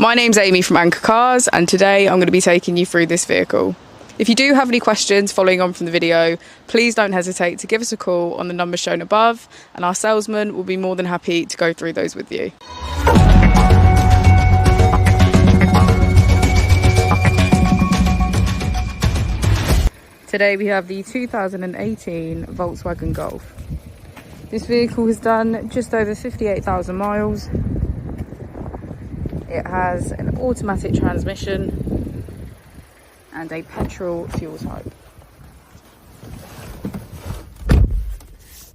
My name's Amy from Anchor Cars, and today I'm going to be taking you through this vehicle. If you do have any questions following on from the video, please don't hesitate to give us a call on the number shown above, and our salesman will be more than happy to go through those with you. Today we have the 2018 Volkswagen Golf. This vehicle has done just over 58,000 miles. It has an automatic transmission and a petrol fuel type.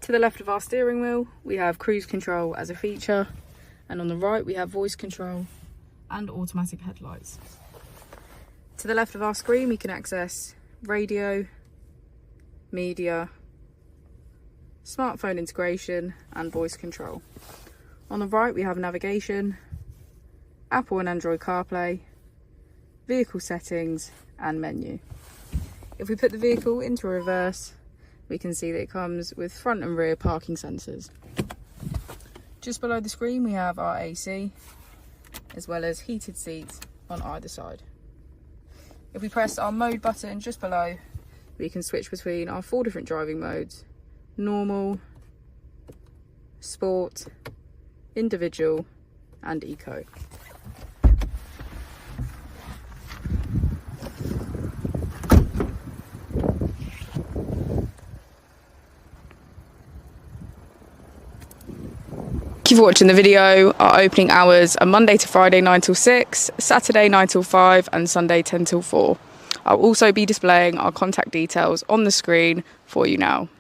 To the left of our steering wheel, we have cruise control as a feature, and on the right we have voice control and automatic headlights. To the left of our screen we can access radio, media, smartphone integration and voice control. On the right we have navigation, Apple and Android CarPlay, vehicle settings and menu. If we put the vehicle into reverse, we can see that it comes with front and rear parking sensors. Just below the screen we have our AC, as well as heated seats on either side. If we press our mode button just below, we can switch between our 4 different driving modes: normal, sport, individual and eco. Thank you for watching the video. Our opening hours are Monday to Friday 9 till 6, Saturday 9 till 5 and Sunday 10 till 4. I'll also be displaying our contact details on the screen for you now.